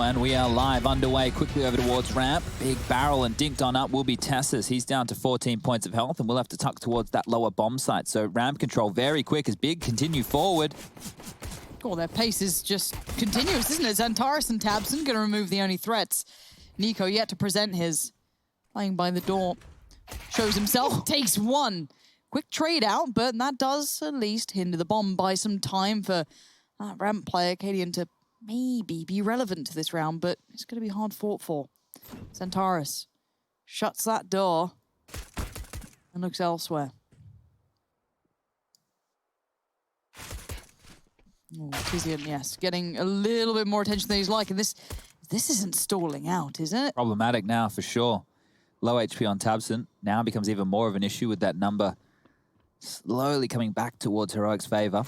and we are live underway. Quickly over towards ramp. Big barrel and dinked on up will be Tassus. He's down to 14 points of health, and we'll have to tuck towards that lower bomb site. So ramp control very quick as Big continue forward. Oh, their pace is just continuous, isn't it? Xantaris and tabseN going to remove the only threats. niko yet to present his. Playing by the door. Shows himself, takes one. Quick trade out, but that does at least hinder the bomb by some time for ramp player Cadian to maybe be relevant to this round, but it's going to be hard fought for. Xantaris shuts that door and looks elsewhere. Oh, Tizian, yes, getting a little bit more attention than he's like, and this isn't stalling out, is it? Problematic now for sure. Low HP on tabseN now becomes even more of an issue with that number slowly coming back towards Heroic's favor.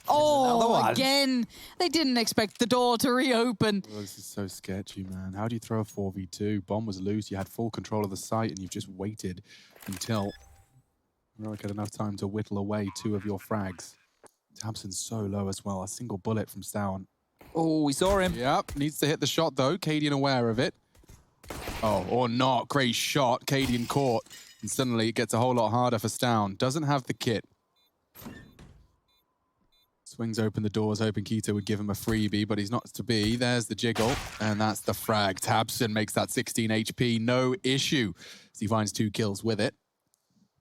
Oh, again, they didn't expect the door to reopen. Oh, this is so sketchy, man. How do you throw a 4v2? Bomb was loose, you had full control of the site, and you've just waited until Heroic had enough time to whittle away 2 of your frags. tabseN's so low as well, a single bullet from Stown. Oh, we saw him. Yep, needs to hit the shot though, Cadian aware of it. Oh, or not, great shot, Cadian caught. And suddenly it gets a whole lot harder for Stown. Doesn't have the kit. Swings open the doors, hoping keto would give him a freebie, but he's not to be. There's the jiggle, and that's the frag. tabseN makes that 16 HP, no issue. So he finds 2 kills with it.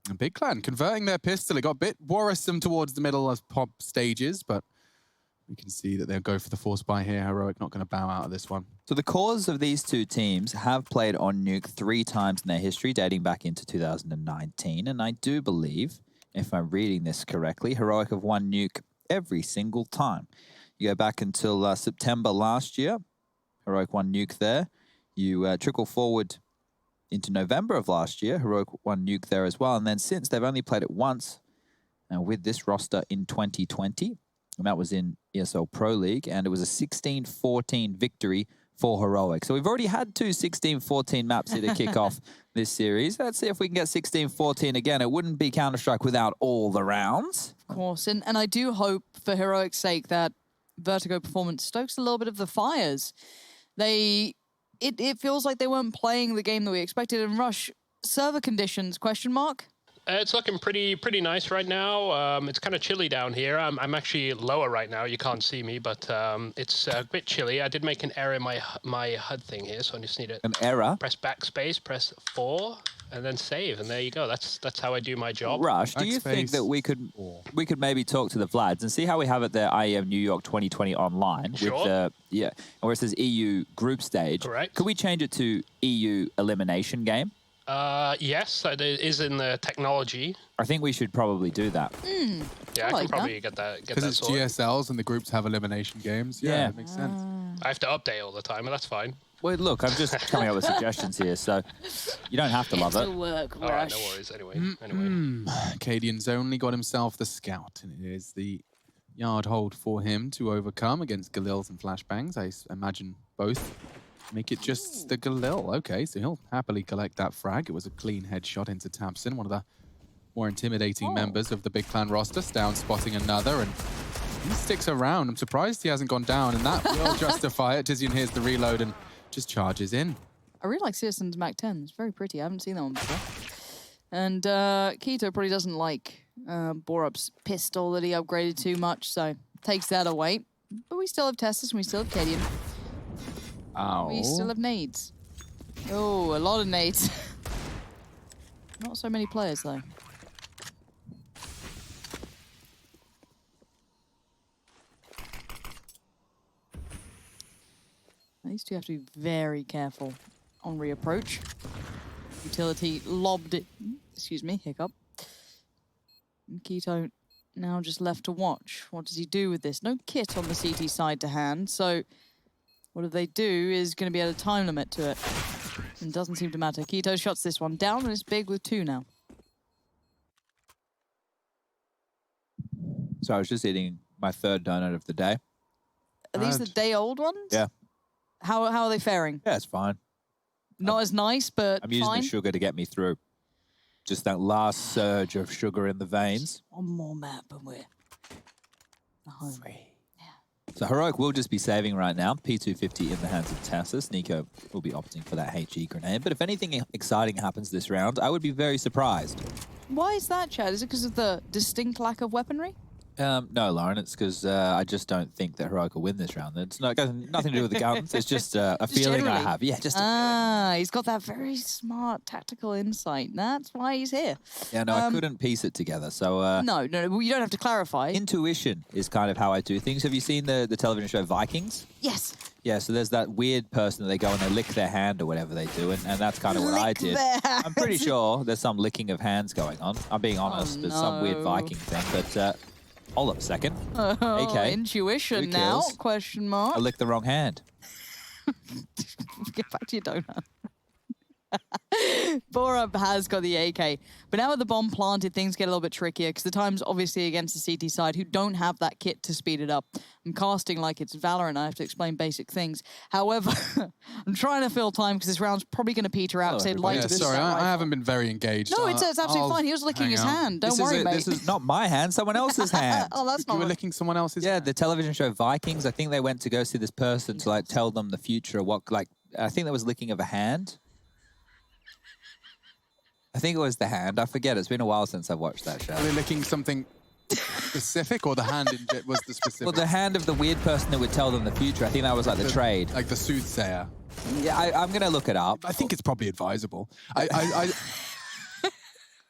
And Big Clan converting their pistol. It got a bit worrisome towards the middle of pop stages, but we can see that they'll go for the force buy here. Heroic not going to bow out of this one. So the cores of these two teams have played on Nuke 3 times in their history, dating back into 2019. And I do believe, if I'm reading this correctly, Heroic have won Nuke every single time. You go back until September last year, Heroic won Nuke there. You trickle forward into November of last year, Heroic won Nuke there as well. And then since, they've only played it once with this roster in 2020. And that was in ESL Pro League, and it was a 16-14 victory for Heroic. So we've already had 2 16-14 maps here to kick off this series. Let's see if we can get 16-14 again. It wouldn't be Counter-Strike without all the rounds. Of course, and I do hope, for Heroic's sake, that Vertigo performance stokes a little bit of the fires. It feels like they weren't playing the game that we expected. And Rush, server conditions, question mark? It's looking pretty nice right now. It's kind of chilly down here. I'm actually lower right now. You can't see me, but it's a bit chilly. I did make an error in my HUD thing here, so I just need to... An error? Press backspace, press 4, and then save, and there you go. That's how I do my job. Rush, do you think that we could maybe talk to the Vlads and see how we have it there, IEM New York 2020 online? Sure. With the, yeah, where it says EU group stage. Correct. Could we change it to EU elimination game? Yes, it is in the technology. I think we should probably do that. Yeah, I can probably get that Because it's sorted. GSLs and the groups have elimination games. Yeah, it makes sense. I have to update all the time, but that's fine. Well, look, I'm just coming up with suggestions here, so you don't have to love it. Work, All right, no worries. Anyway. Cadian's only got himself the scout, and it is the yard hold for him to overcome against Galils and Flashbangs. I imagine both make it just the Galil. Okay, so he'll happily collect that frag. It was a clean headshot into tabseN, one of the more intimidating members of the Big Clan roster. Stown spotting another, and he sticks around. I'm surprised he hasn't gone down, and that will justify it. Tizian hears the reload and just charges in. I really like Citizen's Mac 10. It's very pretty. I haven't seen that one before. And Keto probably doesn't like Borup's pistol that he upgraded too much, so takes that away. But we still have Testis and we still have Cadian. Oh. We still have nades. Oh, a lot of nades. Not so many players, though. These two have to be very careful on reapproach. Utility lobbed it. Excuse me, hiccup. And Keto now just left to watch. What does he do with this? No kit on the CT side to hand, so what they do is going to be at a time limit to it. And doesn't seem to matter. Keto shots this one down, and it's big with 2 now. So I was just eating my 3rd donut of the day. Are these the day-old ones? Yeah. How are they faring? Yeah, it's fine. Not as nice, but I'm using fine. the sugar to get me through. Just that last surge of sugar in the veins. One more map and we're home. Free. Yeah. So Heroic will just be saving right now. P250 in the hands of Tassus. niko will be opting for that HE grenade. But if anything exciting happens this round, I would be very surprised. Why is that, Chad? Is it because of the distinct lack of weaponry? No, Lauren, it's because I just don't think that Heroic will win this round. It's not, got nothing to do with the guns. It's just a feeling generally. I have. Yeah, just he's got that very smart tactical insight. That's why he's here. Yeah, no, I couldn't piece it together. So No, well, you don't have to clarify. Intuition is kind of how I do things. Have you seen the television show Vikings? Yes. Yeah, so there's that weird person that they go and they lick their hand or whatever they do, and that's kind of what I did. I'm pretty sure there's some licking of hands going on. I'm being honest. There's some weird Viking thing, but hold up a second. AK. Intuition now? Question mark. I licked the wrong hand. Get back to your donut. Borup has got the AK, but now with the bomb planted, things get a little bit trickier because the time's obviously against the CT side who don't have that kit to speed it up. I'm casting like it's Valorant. I have to explain basic things. However, I'm trying to fill time because this round's probably going to peter out. So sorry, I haven't been very engaged. No, it's absolutely fine. He was licking his hand. Don't worry, mate. This is not my hand, someone else's hand. Oh, that's not. You were licking someone else's hand? The television show Vikings. I think they went to go see this person to like tell them the future of what, like, I think there was licking of a hand. I think it was the hand. I forget. It's been a while since I've watched that show. Were they licking something specific, or the hand was the specific? Well, the hand of the weird person that would tell them the future. I think that was like the trade. Like the soothsayer. Yeah, I'm going to look it up. I think it's probably advisable.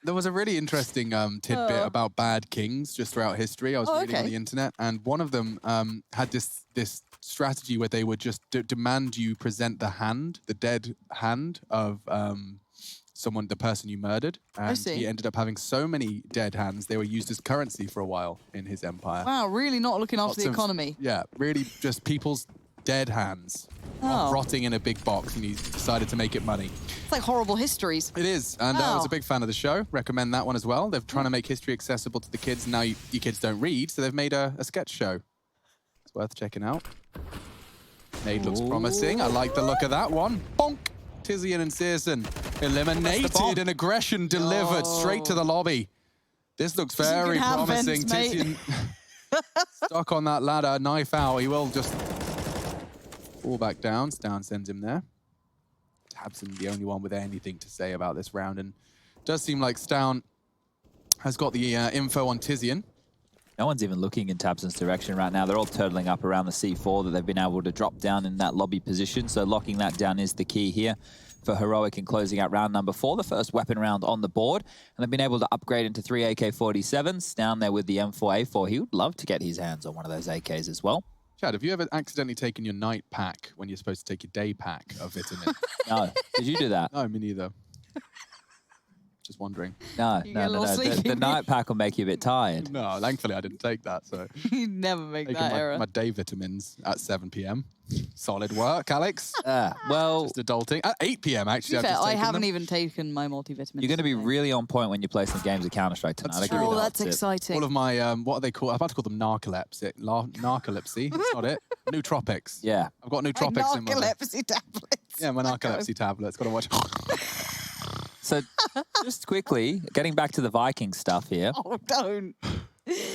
There was a really interesting tidbit about bad kings just throughout history. I was reading on the internet, and one of them had this strategy where they would just demand you present the dead hand of the person you murdered. And he ended up having so many dead hands, they were used as currency for a while in his empire. Wow, really not looking after the economy. Yeah, really just people's dead hands rotting in a big box, and he decided to make it money. It's like horrible histories. It is, and I was a big fan of the show. Recommend that one as well. They're trying to make history accessible to the kids. Now you kids don't read, so they've made a sketch show. It's worth checking out. Nade looks promising. I like the look of that one. Bonk! Tizian and Searson eliminated, and aggression delivered straight to the lobby. This looks very promising. Tizian stuck on that ladder, knife out. He will just fall back down. Stown sends him there. tabseN the only one with anything to say about this round, and it does seem like Stown has got the info on Tizian. No one's even looking in tabseN's direction right now. They're all turtling up around the C4 that they've been able to drop down in that lobby position. So locking that down is the key here for Heroic in closing out round number 4, the first weapon round on the board. And they've been able to upgrade into 3 AK-47s. Down there with the M4A4. He would love to get his hands on one of those AKs as well. Chad, have you ever accidentally taken your night pack when you're supposed to take your day pack of vitamin? No. Did you do that? No, me neither. Just wondering. No. The night pack will make you a bit tired. No, thankfully I didn't take that. So you never make that error. My day vitamins at 7 p.m. Solid work, Alex. Well, just adulting at 8 p.m. Actually. I haven't even taken my multivitamins. You're going to be really on point when you play some games of Counter-Strike tonight. Oh, that's exciting. All of my what are they called? I'm about to call them narcolepsy. Narcolepsy. That's not it. Nootropics. Yeah. I've got nootropics in my narcolepsy tablets. Yeah, my narcolepsy tablets. Got to watch. So, just quickly, getting back to the Viking stuff here. Oh, don't.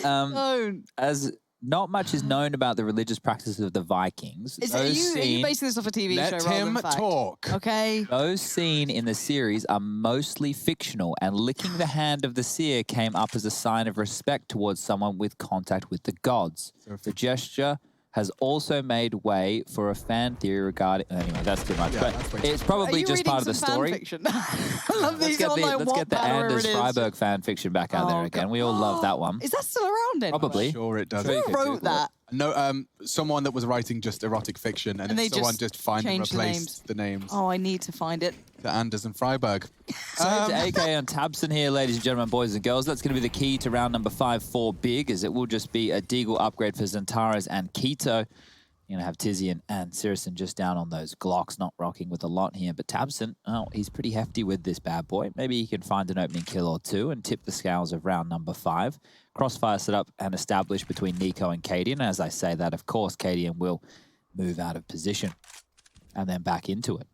Don't. As not much is known about the religious practices of the Vikings. Are you basing this off a TV show? Let him talk. Okay. Those seen in the series are mostly fictional, and licking the hand of the seer came up as a sign of respect towards someone with contact with the gods. The gesture has also made way for a fan theory regarding... Anyway, that's too much. Yeah, but it's probably just part of the story. I love these Let's get the Anders Freiberg fan fiction back out there again. We all love that one. Is that still around anyway? Probably. Sure it does. Who wrote that? No, someone that was writing just erotic fiction, and then someone just finally replaced the names. Oh, I need to find it. The Anders and Freiberg. Saved AK on tabseN here, ladies and gentlemen, boys and girls. That's going to be the key to round number 5 for Big, as it will just be a Deagle upgrade for Xantares and Keto. You're going to have Tizian and Searson just down on those Glocks, not rocking with a lot here. But tabseN, oh, he's pretty hefty with this bad boy. Maybe he can find an opening kill or two and tip the scales of round number 5. Crossfire set up and established between niko and Cadian. As I say that, of course, Cadian will move out of position and then back into it.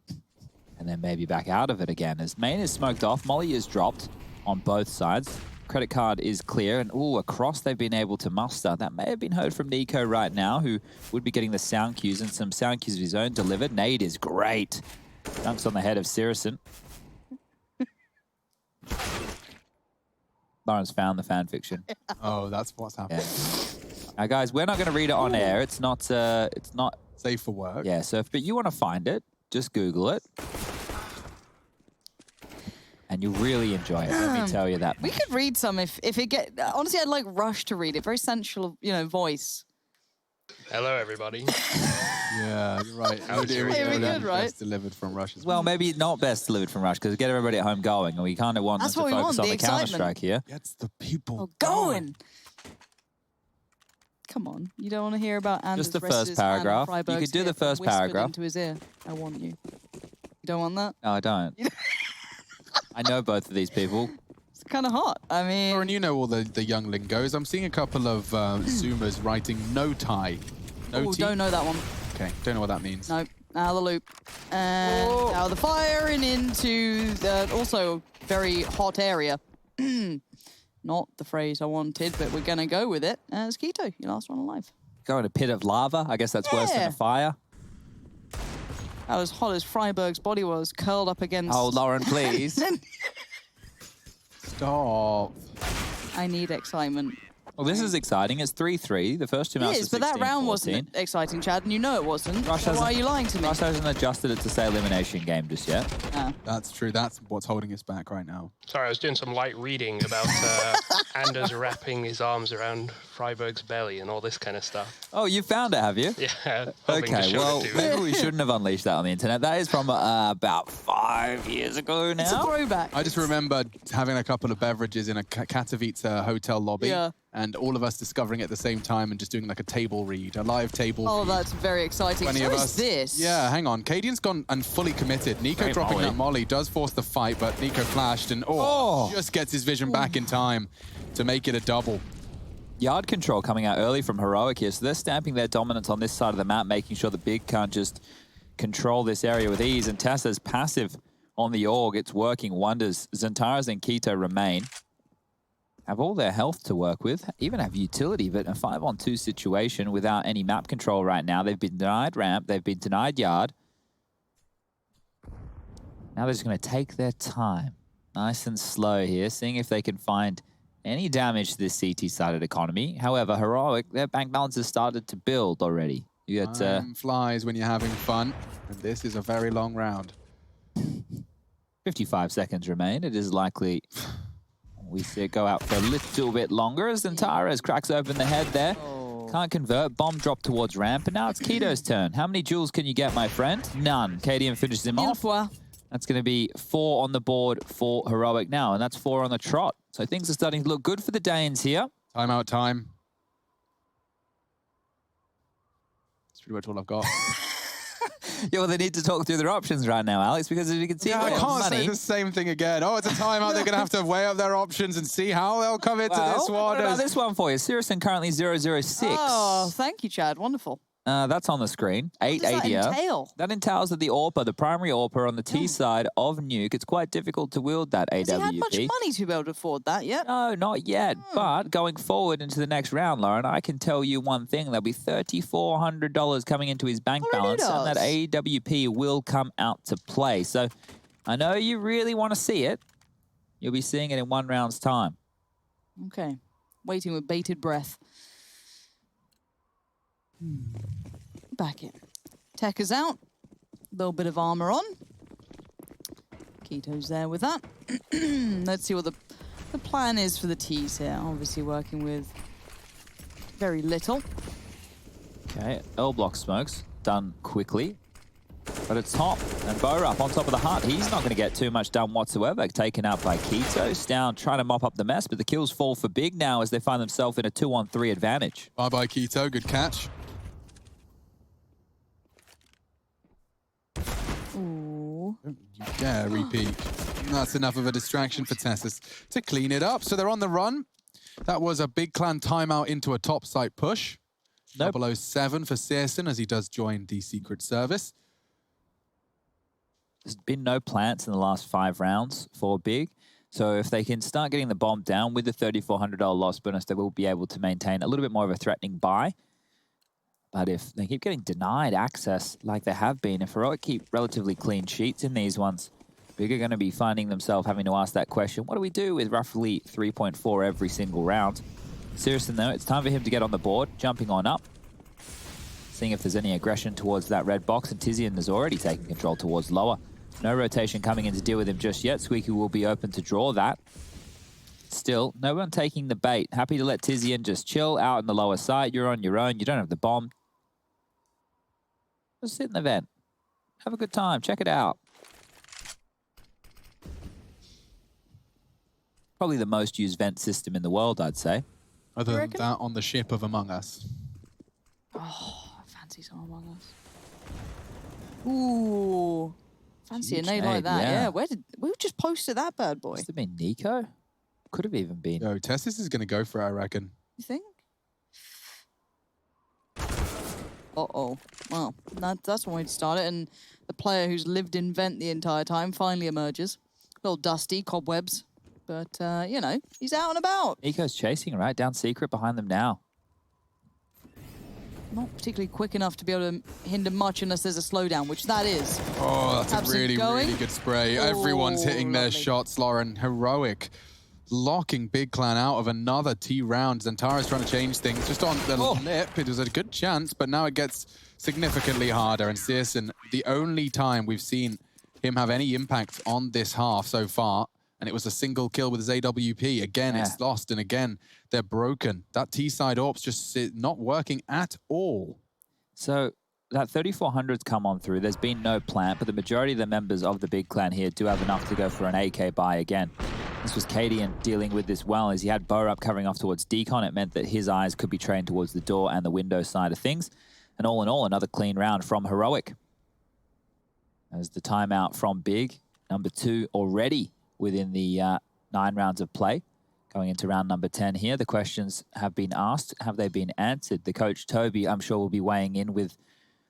And then maybe back out of it again. As main is smoked off, Molly is dropped on both sides. Credit card is clear, and across they've been able to muster. That may have been heard from niko right now, who would be getting the sound cues and some sound cues of his own delivered. Nade is great. Dunks on the head of Sirison. Lauren's found the fan fiction. Oh, that's what's happening. Yeah. Now, guys, we're not going to read it on air. It's not. Safe for work. Yeah. So, but you want to find it, just Google it. And you'll really enjoy it. Let me tell you that. We could read some if it get. Honestly, I'd like Rush to read it. Very sensual, voice. Hello, everybody. Yeah, you're right. Good, right? Best delivered from Rush as well. Maybe not best delivered from Rush because get everybody at home going, and we kind of want them to focus on the Counter-Strike here. Gets the people going. Come on, you don't want to hear about Anders. Just the first paragraph. You could do the first paragraph. Into his ear. I want you. You don't want that? No, I don't. I know both of these people. It's kind of hot. I mean... Lauren, you know all the young lingos. I'm seeing a couple of Zoomers writing no tie. Oh, don't know that one. Okay, don't know what that means. Nope. Out of the loop. And now the firing into the also very hot area. Not the phrase I wanted, but we're going to go with it. It's Keto, your last one alive. Go in a pit of lava. I guess that's worse than a fire. That was hot as Freiburg's body was, curled up against... Oh, Lauren, please. Stop. I need excitement. Well, this is exciting. It's 3-3. The first two matches. It is, but that round wasn't exciting, Chad, and you know it wasn't. Rush so why are you lying to me? Rush hasn't adjusted it to say elimination game just yet. That's true. That's what's holding us back right now. Sorry, I was doing some light reading about Anders wrapping his arms around Freiburg's belly and all this kind of stuff. Oh, you found it, have you? Yeah. Okay, well, maybe we shouldn't have unleashed that on the internet. That is from about 5 years ago now. It's a throwback. I just remember having a couple of beverages in a Katowice hotel lobby. Yeah. And all of us discovering it at the same time and just doing like a table read, a live table read. Oh, that's very exciting. So is this. Yeah, hang on. Cadian's gone and fully committed. niko dropping that molly does force the fight, but niko flashed and just gets his vision back in time to make it a double. Yard control coming out early from Heroic here, so they're stamping their dominance on this side of the map, making sure the big can't just control this area with ease. And Tessa's passive on the org, it's working wonders. Xantaras and Keto remain. Have all their health to work with, even have utility, but a 5-on-2 situation without any map control right now. They've been denied ramp, they've been denied yard. Now they're just going to take their time, nice and slow here, seeing if they can find any damage to this CT-sided economy. However, Heroic, their bank balance has started to build already. You got time flies when you're having fun, and this is a very long round. 55 seconds remain. It is likely... We see it go out for a little bit longer as Xantaras cracks open the head there. Can't convert. Bomb drop towards ramp. And now it's Keto's turn. How many jewels can you get, my friend? None. KDM finishes him off. That's going to be 4 on the board for Heroic now. And that's 4 on the trot. So things are starting to look good for the Danes here. Timeout time. That's pretty much all I've got. Yeah, well, they need to talk through their options right now, Alex, because as you can see, I can't say the same thing again. Oh, it's a timeout. They're going to have to weigh up their options and see how they'll come into this one. What about this one for you? Sirison currently 0-0-6. Oh, thank you, Chad. Wonderful. That's on the screen. 8 What does that ADR. entail? That entails that the AWPer, the primary AWPer on the T side of Nuke, it's quite difficult to wield that AWP. Has he had much money to be able to afford that yet? No, not yet. But going forward into the next round, Lauren, I can tell you one thing. There'll be $3,400 coming into his bank balance, and that AWP will come out to play. So I know you really want to see it. You'll be seeing it in 1 round's time. Okay. Waiting with bated breath. Back in. Tech is out. A little bit of armor on. Keto's there with that. Let's see what the plan is for the T's here. Obviously working with very little. Okay, L-block smokes done quickly. But it's top, and Borup on top of the hut. He's not going to get too much done whatsoever. Taken out by Keto. Down trying to mop up the mess, but the kills fall for big now as they find themselves in a 2-on-3 advantage. Bye-bye, Keto. Good catch. Ooh. Don't you dare repeat. That's enough of a distraction for Tessus to clean it up. So they're on the run. That was a big clan timeout into a top site push. 007 for Sirison as he does join the Secret Service. There's been no plants in the last 5 rounds for Big. So if they can start getting the bomb down with the $3,400 loss bonus, they will be able to maintain a little bit more of a threatening buy. But if they keep getting denied access like they have been, if Heroic keep relatively clean sheets in these ones, Big are going to be finding themselves having to ask that question, what do we do with roughly 3.4 every single round? Seriously though, it's time for him to get on the board, jumping on up, seeing if there's any aggression towards that red box, and Tizian is already taking control towards lower. No rotation coming in to deal with him just yet. Squeaky will be open to draw that. Still, no one taking the bait. Happy to let Tizian just chill out in the lower side. You're on your own. You don't have the bomb. Just sit in the vent. Have a good time. Check it out. Probably the most used vent system in the world, I'd say. Other than that, on the ship of Among Us. Oh, I fancy some Among Us. Ooh. Fancy Huge a nade like nade, that, yeah. We just posted that bad boy. Must have been Nico. Could have even been. Yo, Tessis is going to go for it, I reckon. You think? Uh-oh. Well, that's one way to start it. And the player who's lived in vent the entire time finally emerges. A little dusty, cobwebs. But, you know, he's out and about. Nico's chasing, right? Down secret behind them now. Not particularly quick enough to be able to hinder much unless there's a slowdown, which that is. Oh, that's a really, really good spray. Everyone's hitting their lovely shots, Lauren. Heroic. Locking Big Clan out of another T round. Zantara's trying to change things. Just on the lip, it was a good chance, but now it gets significantly harder. And Searson, the only time we've seen him have any impact on this half so far, and it was a single kill with his AWP. Again, it's lost, and again, they're broken. That T-side AWP's just not working at all. So that 3,400's come on through. There's been no plant, but the majority of the members of the Big Clan here do have enough to go for an AK buy again. This was Cadian dealing with this well, as he had Bow up covering off towards Decon. It meant that his eyes could be trained towards the door and the window side of things. And all in all, another clean round from Heroic. As the timeout from Big, number 2 already within the 9 rounds of play. Going into round number 10 here, the questions have been asked. Have they been answered? The coach, Toby, I'm sure will be weighing in with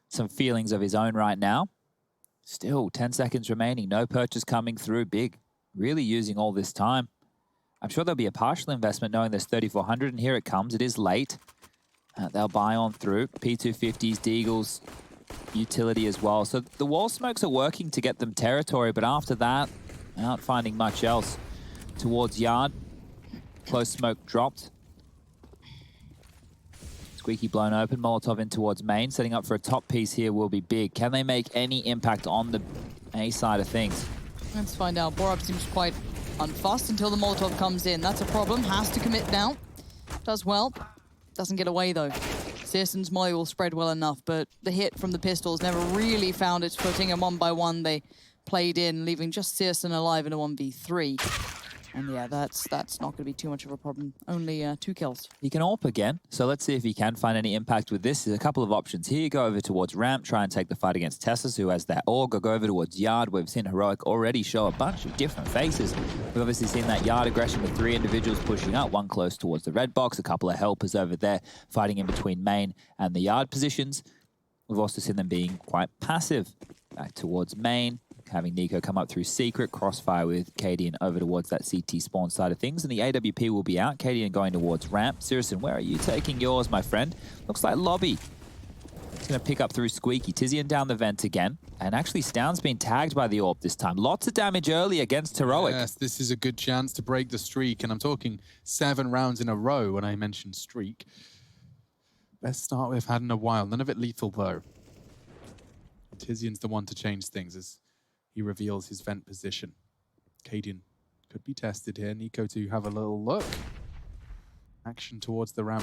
some feelings of his own right now. Still, 10 seconds remaining. No purchase coming through. Big really using all this time. I'm sure there'll be a partial investment knowing there's 3,400, and here it comes. It is late. They'll buy on through. P250s, Deagles, utility as well. So the wall smokes are working to get them territory, but after that, not finding much else. Towards Yard. Close smoke dropped. Squeaky blown open. Molotov in towards main. Setting up for a top piece here will be Big. Can they make any impact on the A side of things? Let's find out. Borup seems quite unfussed until the Molotov comes in. That's a problem. Has to commit now. Does well. Doesn't get away, though. Searson's molly will spread well enough, but the hit from the pistols never really found its footing, and 1 by 1 they played in, leaving just Searson alive in a 1v3. And yeah, that's not going to be too much of a problem. Only 2 kills. He can AWP again, so let's see if he can find any impact with this. There's a couple of options here. Go over towards Ramp, try and take the fight against Tessus, who has that AUG, or go over towards Yard. We've seen Heroic already show a bunch of different faces. We've obviously seen that Yard aggression with 3 individuals pushing up, 1 close towards the red box, a couple of helpers over there fighting in between main and the Yard positions. We've also seen them being quite passive. Back towards main, having Nico come up through secret, crossfire with Cadian over towards that CT spawn side of things, and the AWP will be out. Cadian going towards ramp. Searson, where are you taking yours, my friend? Looks like lobby. It's going to pick up through Squeaky. Tizian down the vent again, and actually Stown's been tagged by the AWP this time. Lots of damage early against Heroic. Yes, this is a good chance to break the streak, and I'm talking 7 rounds in a row when I mentioned streak. Best start we've had in a while. None of it lethal, though. Tizian's the one to change things as he reveals his vent position. Cadian could be tested here. Niko to have a little look. Action towards the ramp.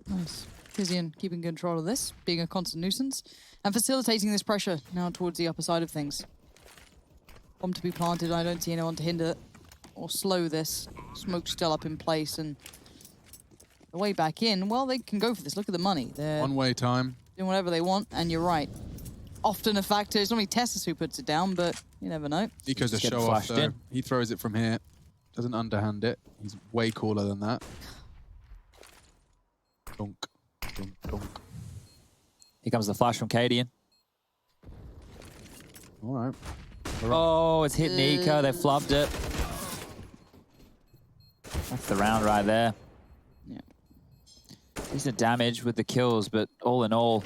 Nice. Tizian keeping control of this, being a constant nuisance, and facilitating this pressure now towards the upper side of things. Bomb to be planted, I don't see anyone to hinder or slow this. Smoke still up in place, and the way back in, well, they can go for this. Look at the money. They're One-way time. doing whatever they want, and you're right. Often a factor. It's not only Tessus who puts it down, but you never know. Niko's a Just get show-off, flashed though. in. He throws it from here. Doesn't underhand it. He's way cooler than that. Dunk, dunk, dunk. Here comes the flash from Cadian. All right. Oh, it's hit niko. They flubbed it. That's the round right there. Yeah. Decent damage with the kills, but all in all,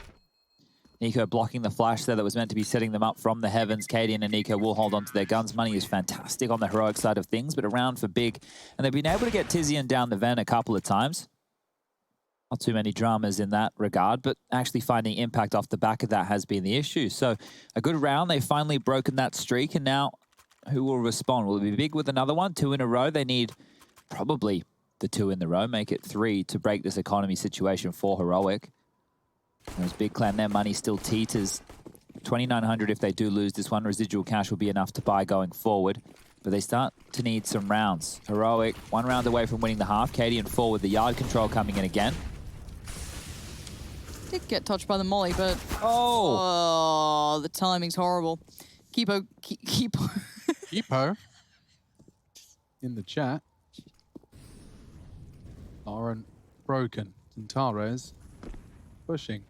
niko blocking the flash there that was meant to be setting them up from the heavens. Cadian and niko will hold on to their guns. Money is fantastic on the heroic side of things, but a round for big. And they've been able to get Tizian down the vent a couple of times. Not too many dramas in that regard, but actually finding impact off the back of that has been the issue. So a good round. They've finally broken that streak, and now who will respond? Will it be big with another one? 2 in a row. They need probably the 2 in the row, make it 3 to break this economy situation for Heroic. There's Big Clan, their money still teeters. 2,900 if they do lose this one. Residual cash will be enough to buy going forward. But they start to need some rounds. Heroic, 1 round away from winning the half. Cadian 4 with the yard control coming in again. Did get touched by the molly, but Oh, the timing's horrible. Keepo. Keepo in the chat. Lauren broken. Zentares pushing.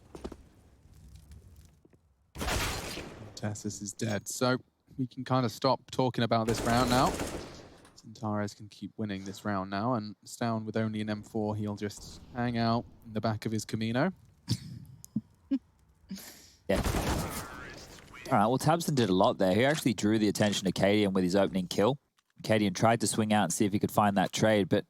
Tessus is dead. So we can kind of stop talking about this round now. Zentares can keep winning this round now, and Stown with only an M4, he'll just hang out in the back of his Camino. yeah. All right, well, Tabson did a lot there. He actually drew the attention of Cadian with his opening kill. Cadian tried to swing out and see if he could find that trade, but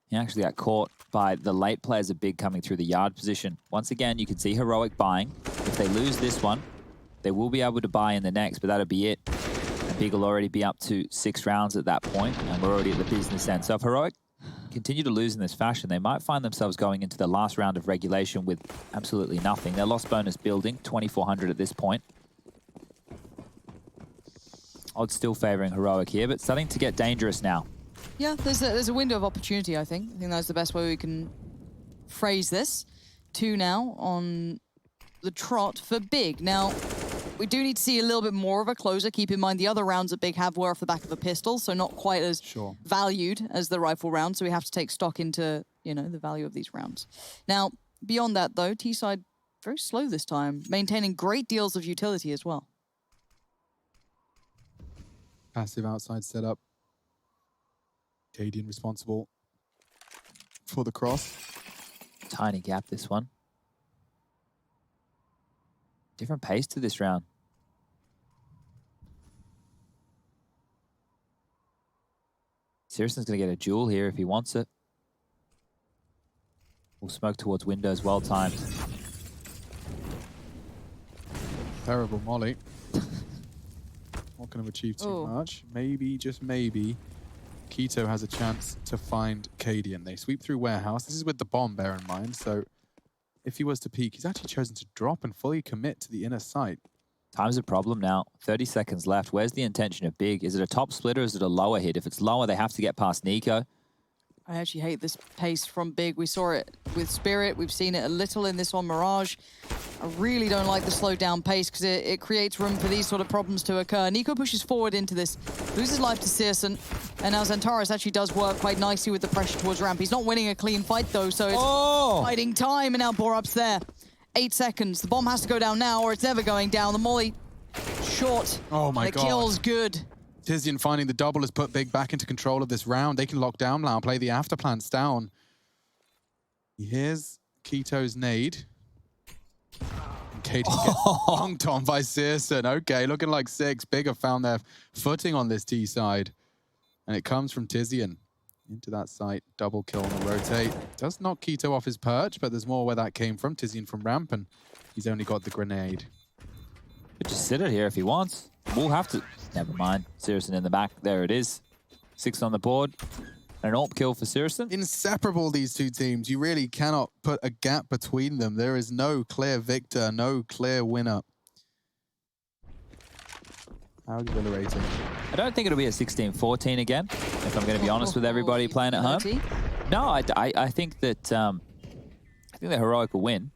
he actually got caught by the late players of Big coming through the yard position. Once again, you can see Heroic buying. If they lose this one, they will be able to buy in the next, but that'll be it. And Big will already be up to 6 rounds at that point, and we're already at the business end. So if Heroic continue to lose in this fashion, they might find themselves going into the last round of regulation with absolutely nothing. Their loss bonus building, 2,400 at this point. Odds still favoring Heroic here, but starting to get dangerous now. Yeah, there's a window of opportunity, I think. I think that's the best way we can phrase this. 2 now on the trot for Big. Now, we do need to see a little bit more of a closer. Keep in mind the other rounds that Big have were off the back of a pistol, so not quite as valued as the rifle round. So we have to take stock into, you know, the value of these rounds. Now, beyond that though, T-side very slow this time, maintaining great deals of utility as well. Passive outside setup. Cadian responsible for the cross. Tiny gap, this one. Different pace to this round. Sirsen's going to get a duel here if he wants it. Will smoke towards windows, well timed. Terrible molly. Not going to achieve too much. Maybe, just maybe, Keto has a chance to find Cadian. They sweep through warehouse. This is with the bomb, bear in mind. So if he was to peek, he's actually chosen to drop and fully commit to the inner sight. Time's a problem now. 30 seconds left. Where's the intention of Big? Is it a top split or is it a lower hit? If it's lower, they have to get past niko. I actually hate this pace from Big. We saw it with Spirit. We've seen it a little in this on Mirage. I really don't like the slowed down pace because it creates room for these sort of problems to occur. niko pushes forward into this, loses life to Searson, and now Zentares actually does work quite nicely with the pressure towards ramp. He's not winning a clean fight though, so it's fighting time, and now Borup's there. 8 seconds. The bomb has to go down now or it's never going down. The molly short. Oh my God. The kill's good. Tizian finding the double has put Big back into control of this round. They can lock down now, play the after plants down. He hears Keto's nade. And Katie gets bunked on by Searson. Okay, looking like 6. Big have found their footing on this T side. And it comes from Tizian. Into that site, double kill on the rotate. Does knock Keto off his perch, but there's more where that came from. Tizian from ramp, and he's only got the grenade. Could just sit it here if he wants. We'll have to... Never mind. Searson in the back. There it is. 6 on the board. An AWP kill for Searson. Inseparable, these two teams. You really cannot put a gap between them. There is no clear victor, no clear winner. How exhilarating. I don't think it'll be a 16-14 again, if I'm going to be honest with everybody playing at home. No, I think that Heroic will win.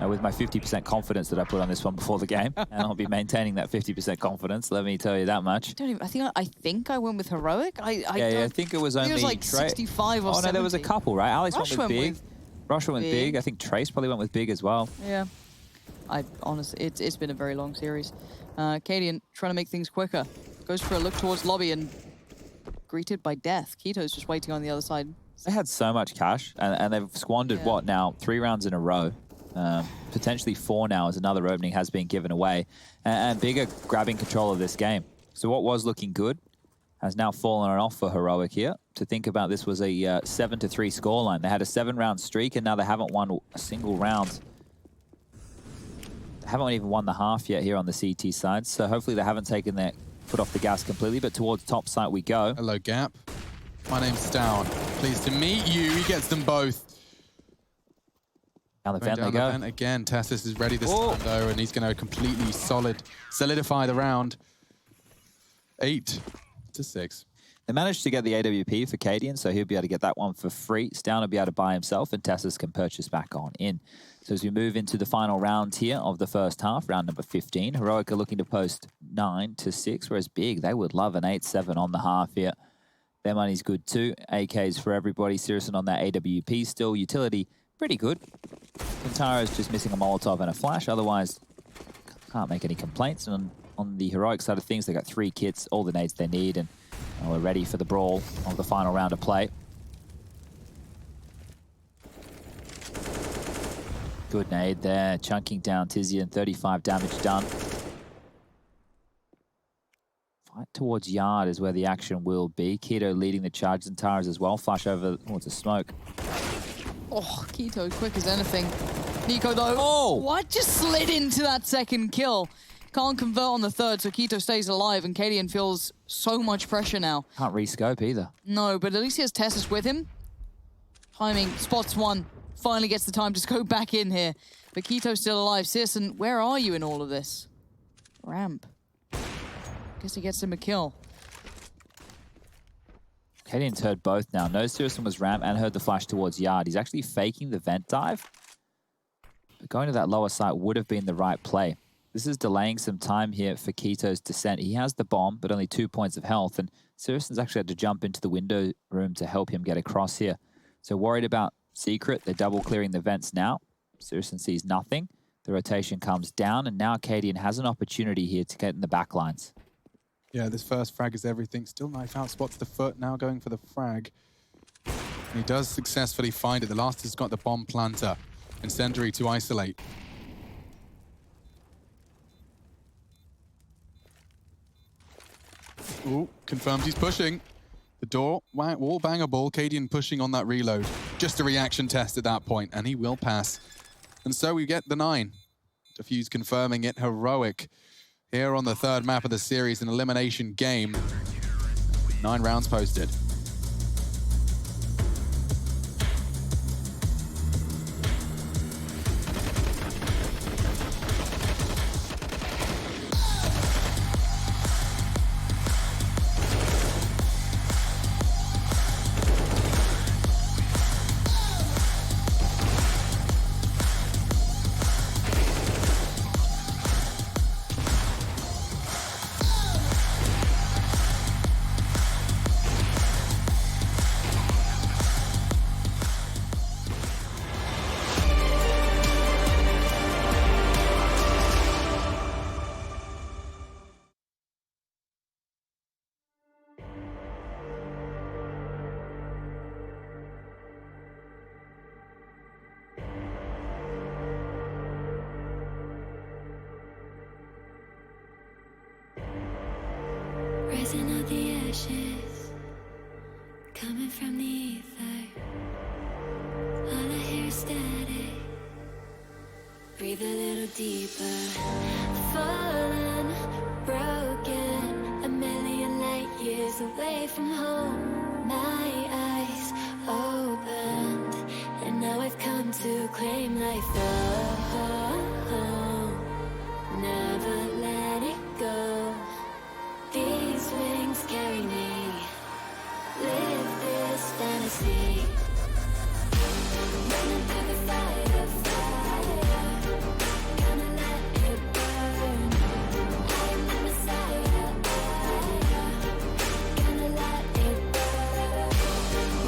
With my 50% confidence that I put on this one before the game, and I'll be maintaining that 50% confidence. Let me tell you that much. I think I went with Heroic. I think it was only like 65 or 70. Oh no, there was a couple, right? Alex went with Big. Russia went big. I think Trace probably went with big as well. Yeah. I honestly, it's been a very long series. Cadian trying to make things quicker. Goes for a look towards lobby and greeted by death. Keto's just waiting on the other side. They had so much cash, and they've squandered, what now, 3 rounds in a row. Potentially 4 now as another opening has been given away. And Bigger grabbing control of this game. So what was looking good has now fallen off for Heroic here. To think about, this was a 7-3 scoreline. They had a 7-round streak, and now they haven't won a single round. They haven't even won the half yet here on the CT side, so hopefully they haven't taken their foot off the gas completely, but towards top site we go. Hello, Gap. My name's Down. Pleased to meet you. He gets them both. Down the vent they go. Vent again. Tessus is ready this time, though, and he's going to completely solidify the round. 8-6. They managed to get the AWP for Cadian, so he'll be able to get that one for free. Stown will be able to buy himself, and Tessus can purchase back on in. So as we move into the final round here of the first half, round number 15, Heroic are looking to post 9-6, whereas Big, they would love an 8-7 on the half here. Their money's good too. AKs for everybody. Syrison on that AWP still. Utility, pretty good. Kintara's just missing a Molotov and a flash. Otherwise, can't make any complaints. And on the Heroic side of things, they got 3 kits, all the nades they need, and we're ready for the brawl of the final round of play. Good nade there, chunking down Tizian, 35 damage done. Fight towards Yard is where the action will be. Keto leading the charge, and Tars as well. Flash over towards the smoke. Oh, Keto quick as anything. niko though, what? Just slid into that second kill. Can't convert on the third, so Keto stays alive, and Cadian feels so much pressure now. Can't re-scope either. No, but at least he has Tessus with him. Timing, spots one. Finally gets the time to go back in here. But Keto's still alive. Syrison, where are you in all of this? Ramp. Guess he gets him a kill. Cadian's heard both now. No, Syrison was ramp and heard the flash towards Yard. He's actually faking the vent dive. But going to that lower site would have been the right play. This is delaying some time here for Keto's descent. He has the bomb, but only 2 points of health. And Syrison's actually had to jump into the window room to help him get across here. So worried about Secret. They're double clearing the vents now. Syrison sees nothing. The rotation comes down, and now Cadian has an opportunity here to get in the back lines. Yeah, this first frag is everything. Still knife out, spots the foot, now going for the frag. And he does successfully find it. The last has got the bomb planter. Incendiary to isolate. Ooh, confirms he's pushing. The door, wall bangable. Cadian pushing on that reload. Just a reaction test at that point, and he will pass. And so we get the 9. Diffuse confirming it. Heroic here on the third map of the series, an elimination game. 9 rounds posted. Rising of the ashes, coming from the ether. All I hear is static. Breathe a little deeper. Fallen, broken, a million light years away from home. My eyes opened, and now I've come to claim life. Oh, never let it go. These wings carry me. Live this fantasy. Running through the fire, gonna let it burn. I am the Messiah, gonna let it burn.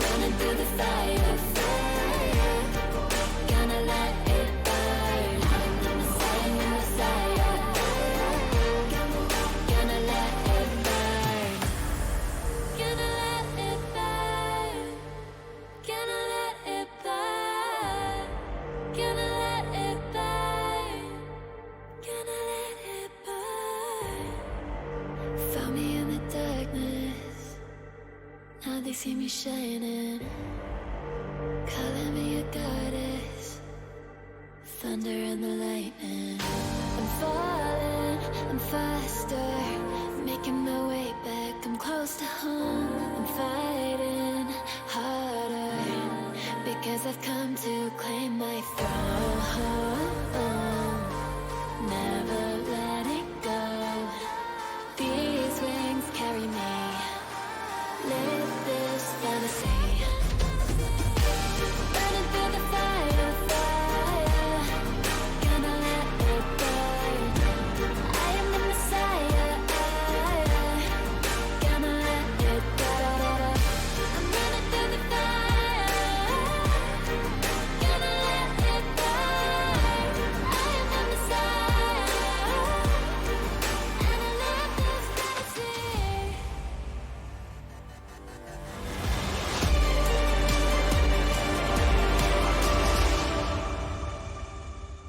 Running through the fire, Now they see me shining, calling me a goddess. Thunder and the lightning. I'm falling, I'm faster, making my way back. I'm close to home. I'm fighting harder because I've come to claim my throne. Never letting go. These wings carry me. Live this fantasy. Burning through the fire, fire. Gonna let it burn. I am the Messiah. Gonna let it burn. I'm running through the fire. Gonna let it burn. I am the Messiah. And I love this fantasy.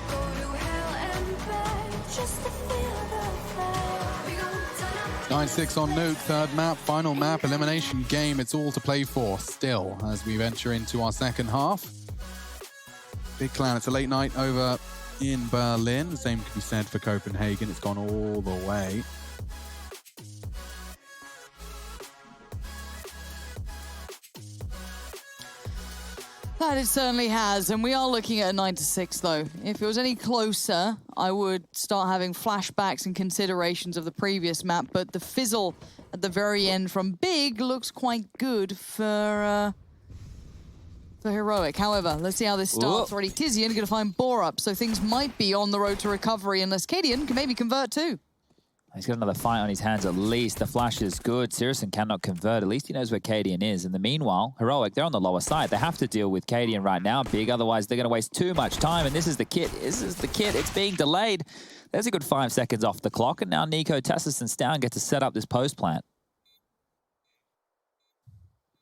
Go to hell and back just to feel the fire. We gon' turn up. 9-6 on Nuke, third map, final map, elimination game. It's all to play for still as we venture into our second half. Big Clan, it's a late night over in Berlin. The same can be said for Copenhagen. It's gone all the way. That it certainly has, and we are looking at a 9-6 though. If it was any closer, I would start having flashbacks and considerations of the previous map, but the fizzle at the very end from Big looks quite good for Heroic. However, let's see how this starts. Already Tizian going to find Borup, so things might be on the road to recovery unless Cadian can maybe convert too. He's got another fight on his hands at least. The flash is good. Sirison cannot convert. At least he knows where Cadian is. In the meanwhile, Heroic, they're on the lower side. They have to deal with Cadian right now, Big. Otherwise, they're going to waste too much time. And this is the kit. This is the kit. It's being delayed. There's a good 5 seconds off the clock. And now Niko, Tassis, and Stown get to set up this post plant.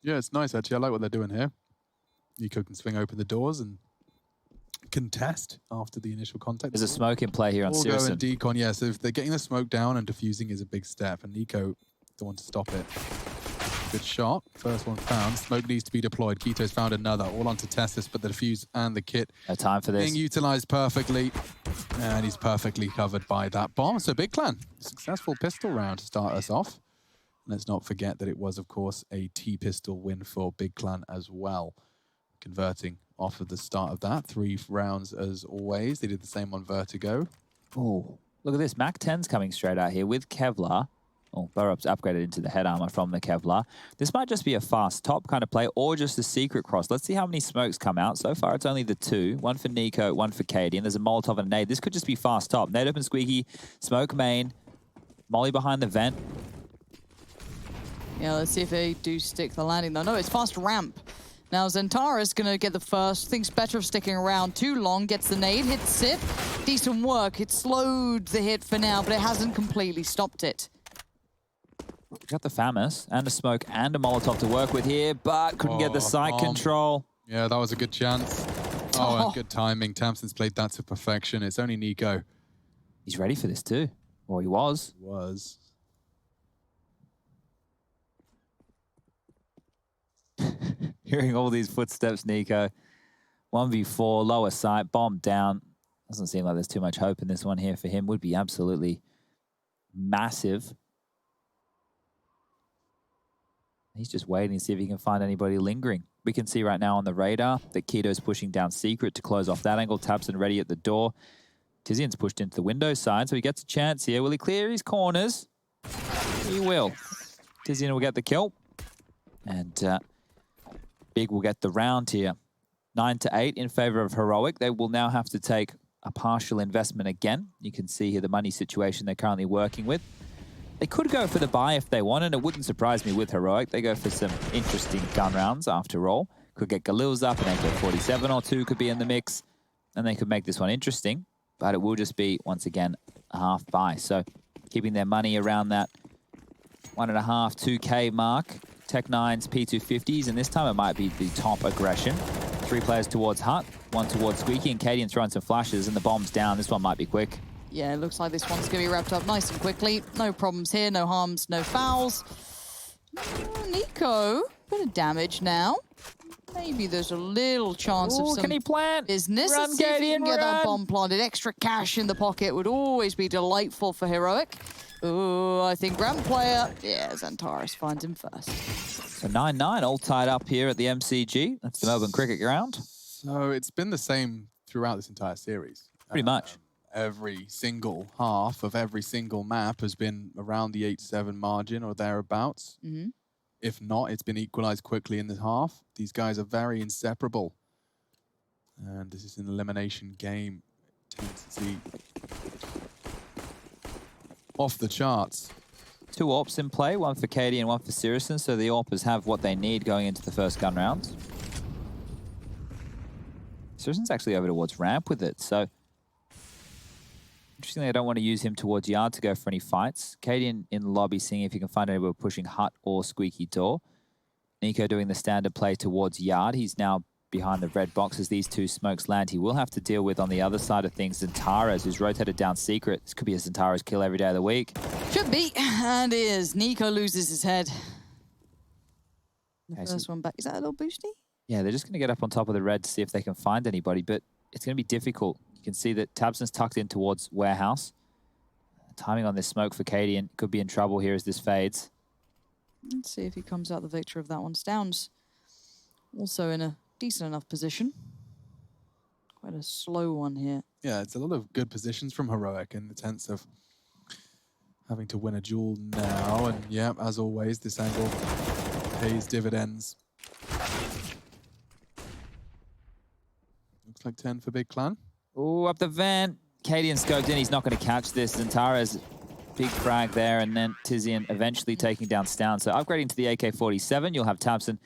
Yeah, it's nice actually. I like what they're doing here. Niko can swing open the doors and contest after the initial contact. There's a smoke in play here on All go Sirison. and decon, yeah. So if they're getting the smoke down and defusing is a big step, and Niko, the one to stop it. Good shot. First one found. Smoke needs to be deployed. Keto's found another. All onto Testis, but the defuse and the kit No time for this. being utilized perfectly. And he's perfectly covered by that bomb. So Big Clan, successful pistol round to start us off. Let's not forget that it was, of course, a T-pistol win for Big Clan as well. Converting off of the start of that. 3 rounds as always. They did the same on Vertigo. Oh, look at this. Mac 10's coming straight out here with Kevlar. Oh, Burup's upgraded into the head armor from the Kevlar. This might just be a fast top kind of play or just a secret cross. Let's see how many smokes come out. So far, it's only the 2. One for Niko, one for Katie. And there's a Molotov and a nade. This could just be fast top. Nade open squeaky, smoke main, Molly behind the vent. Yeah, let's see if they do stick the landing though. No, it's fast ramp. Now Zentara's gonna get the first. Thinks better of sticking around too long. Gets the nade, hits it. Decent work. It slowed the hit for now, but it hasn't completely stopped it. Got the Famus and a smoke and a Molotov to work with here, but couldn't get the sight control. Yeah, that was a good chance. Oh, and good timing. Tamsin's played that to perfection. It's only Niko. He's ready for this too. Or he was. Hearing all these footsteps, Niko. 1v4, lower sight, bomb down. Doesn't seem like there's too much hope in this one here for him. Would be absolutely massive. He's just waiting to see if he can find anybody lingering. We can see right now on the radar that Keto's pushing down Secret to close off that angle. Tapson ready at the door. Tizian's pushed into the window side, so he gets a chance here. Will he clear his corners? He will. Tizian will get the kill. And Big will get the round here. 9-8 in favor of Heroic. They will now have to take a partial investment again. You can see here the money situation they're currently working with. They could go for the buy if they want, and it wouldn't surprise me with Heroic. They go for some interesting gun rounds after all. Could get Galil's up, and AK-47 or 2 could be in the mix, and they could make this one interesting. But it will just be, once again, a half buy. So keeping their money around that 1.5, 2K mark. Tech-9's P250s, and this time it might be the top aggression. 3 players towards Hut, 1 towards Squeaky, and Cadian throwing some flashes, and the bomb's down. This one might be quick. Yeah, it looks like this one's going to be wrapped up nice and quickly. No problems here, no harms, no fouls. Niko Bit of damage now. Maybe there's a little chance of some can he plant? business. Run, Let's see if he can get that run. bomb planted. Extra cash in the pocket would always be delightful for Heroic. Oh, I think Grand Player. Yeah, Xantares finds him first. So 9-9, all tied up here at the MCG. That's the Melbourne Cricket Ground. So it's been the same throughout this entire series. Pretty much. Every single half of every single map has been around the 8-7 margin or thereabouts. Mm-hmm. If not, it's been equalized quickly in the half. These guys are very inseparable. And this is an elimination game. Intensity off the charts. 2 AWPs in play, one for KD and one for Syrison, so the AWPers have what they need going into the first gun round. Syrison's actually over towards ramp with it, so interestingly, I don't want to use him towards yard to go for any fights. KD in the lobby seeing if he can find anybody pushing hut or squeaky door. niko doing the standard play towards yard. He's now behind the red box as these 2 smokes land. He will have to deal with, on the other side of things, Xantares, who's rotated down secret. This could be a Xantares kill every day of the week. Should be, and is. niko loses his head. The Okay, first one back. Is that a little boosty? Yeah, they're just going to get up on top of the red to see if they can find anybody, but it's going to be difficult. You can see that tabseN's tucked in towards warehouse. Timing on this smoke for KD and could be in trouble here as this fades. Let's see if he comes out the victor of that one. Stown's also in a decent enough position. Quite a slow one here. Yeah, it's a lot of good positions from Heroic in the sense of having to win a duel now. And yeah, as always, this angle pays dividends. Looks like 10 for Big Clan. Oh, up the vent. KD scoped in. He's not going to catch this. Xantares, big frag there, and then Tizian eventually taking down Stown. So upgrading to the AK-47, you'll have tabseN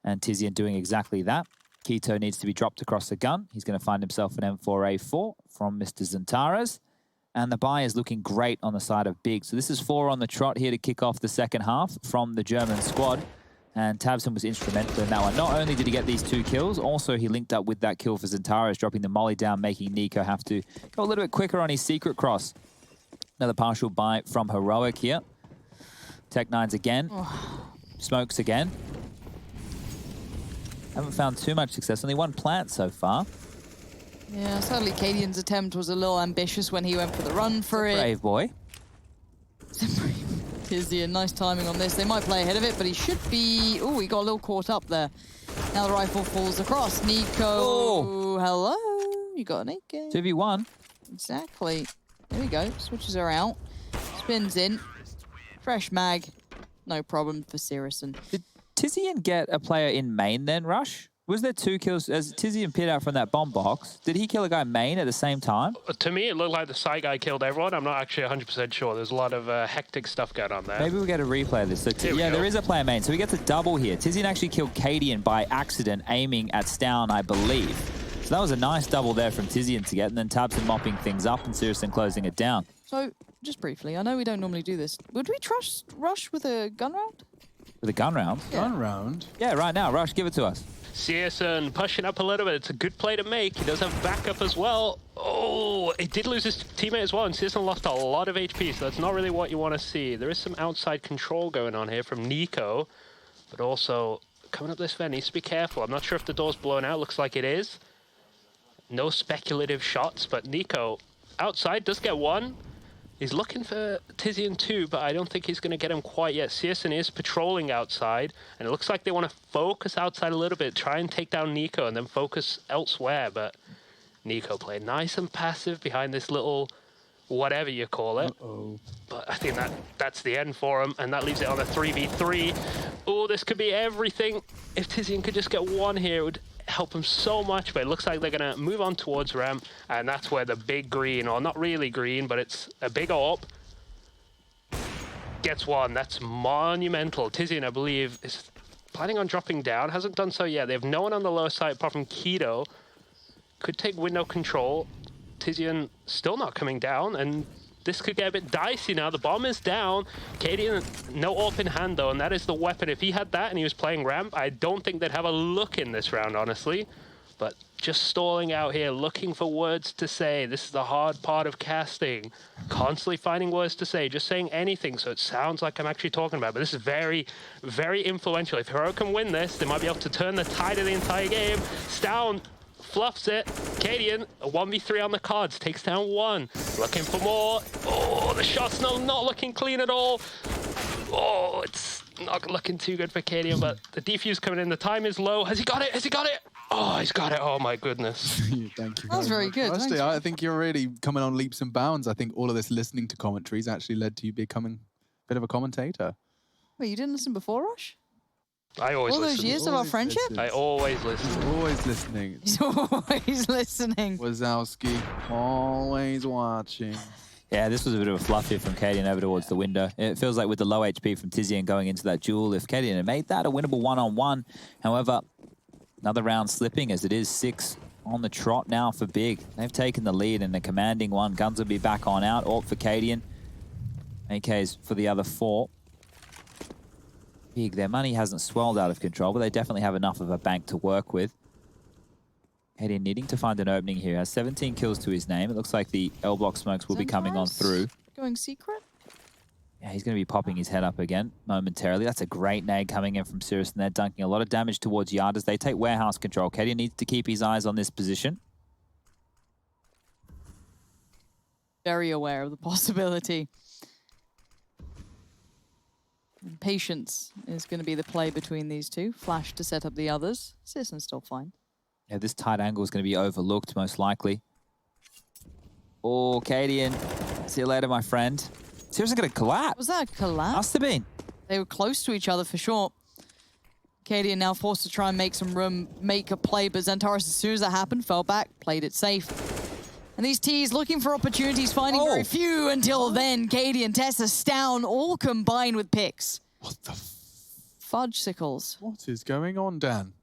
and Tizian doing exactly that. Keto needs to be dropped across the gun. He's going to find himself an M4A4 from Mr. Xantares. And the buy is looking great on the side of Big. So this is 4 on the trot here to kick off the second half from the German squad. And tabseN was instrumental in that one. Not only did he get these 2 kills, also he linked up with that kill for Xantares, dropping the molly down, making niko have to go a little bit quicker on his secret cross. Another partial buy from Heroic here. Tech9s again. Smokes again. Haven't found too much success. Only 1 plant so far. Yeah, sadly, Cadian's attempt was a little ambitious when he went for the run for it. Brave boy. Tizian, nice timing on this. They might play ahead of it, but he should be... Oh, he got a little caught up there. Now the rifle falls across. niko, hello. You got an AK. 2v1. Exactly. There we go. Switches her out. Spins in. Fresh mag. No problem for Syrison. Did Tizian get a player in main then, Rush? Was there 2 kills as Tizian peered out from that bomb box? Did he kill a guy main at the same time? To me, it looked like the side guy killed everyone. I'm not actually 100% sure. There's a lot of hectic stuff going on there. Maybe we'll get a replay of this. So yeah, there is a player main. So we get to double here. Tizian actually killed Cadian by accident, aiming at Stown, I believe. So that was a nice double there from Tizian to get, and then tabseN mopping things up and Syrison closing it down. So, just briefly, I know we don't normally do this. Would we trust Rush with a gun round? With a gun round? Yeah. Gun round? Yeah, right now. Rush, give it to us. CSN pushing up a little bit. It's a good play to make. He does have backup as well. Oh, he did lose his teammate as well, and CSN lost a lot of HP, so that's not really what you want to see. There is some outside control going on here from niko, but also coming up this vent, needs to be careful. I'm not sure if the door's blown out. Looks like it is. No speculative shots, but niko outside does get 1. He's looking for Tizian too, but I don't think he's going to get him quite yet. CSN is patrolling outside, and it looks like they want to focus outside a little bit, try and take down niko, and then focus elsewhere. But niko played nice and passive behind this little whatever you call it. But I think that's the end for him, and that leaves it on a 3v3. Oh, this could be everything. If Tizian could just get 1 here, it would help him so much, but it looks like they're going to move on towards ramp, and that's where the big green, or not really green, but it's a big AWP, gets 1. That's monumental. Tizian, I believe, is planning on dropping down. Hasn't done so yet. They have no one on the lower side apart from Keto. Could take window control. Tizian still not coming down, and this could get a bit dicey now. The bomb is down. Cadian, no AWP in hand, though, and that is the weapon. If he had that and he was playing ramp, I don't think they'd have a look in this round, honestly. but just stalling out here, looking for words to say. This is the hard part of casting. Constantly finding words to say, just saying anything so it sounds like I'm actually talking about it. But this is very, very influential. If Hero can win this, they might be able to turn the tide of the entire game. Stown fluffs it. Cadian, a 1v3 on the cards, takes down one. Looking for more. Oh, the shot's not looking clean at all. Oh, it's not looking too good for Cadian, but the defuse coming in. The time is low. Has he got it? Has he got it? Oh, he's got it. Oh, my goodness. Thank you. That was very good. Honestly, I think you're really coming on leaps and bounds. I think all of this listening to commentaries actually led to you becoming a bit of a commentator. Wait, you didn't listen before, Rush? I always All listen. those years of our friendship? I always listen. Always listening. He's always listening. Wazowski, always watching. Yeah, this was a bit of a fluff here from Cadian over towards the window. It feels like with the low HP from Tizian going into that duel, if Cadian had made that a winnable one-on-one. However, another round slipping as it is 6 on the trot now for Big. They've taken the lead in a commanding one. Guns will be back on out. AWP for Cadian. AKs for the other 4. Big, their money hasn't swelled out of control, but they definitely have enough of a bank to work with. Cadian needing to find an opening here. Has 17 kills to his name. It looks like the L-block smokes will be coming on through. Going secret? Yeah, he's going to be popping his head up again momentarily. That's a great nade coming in from Sirius, and they're dunking a lot of damage towards Yard as they take warehouse control. Cadian needs to keep his eyes on this position. Very aware of the possibility. And patience is going to be the play between these two. Flash to set up the others. Citizen's still fine. Yeah, this tight angle is going to be overlooked, most likely. Oh, Cadian. See you later, my friend. Seriously going to collapse. Was that a collapse? Must have been. They were close to each other for sure. Cadian now forced to try and make some room, make a play, but Xantares, as soon as that happened, fell back, played it safe. And these T's looking for opportunities, finding very few until then. Cadian, Tessa, Stown, all combined with picks. What the Fudgesicles. What is going on, Dan?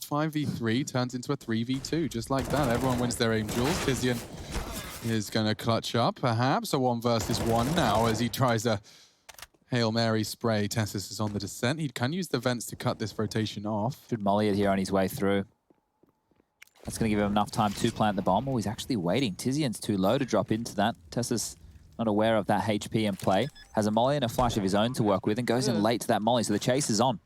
5v3 turns into a 3v2, just like that. Everyone wins their aim duels. Tizian is going to clutch up, perhaps. A 1 versus 1 now as he tries a Hail Mary spray. Tessus is on the descent. He can use the vents to cut this rotation off. Should molly it here on his way through. That's going to give him enough time to plant the bomb. Oh, he's actually waiting. Tizian's too low to drop into that. Tessus not aware of that HP in play. Has a molly and a flash of his own to work with and goes in late to that molly, so the chase is on.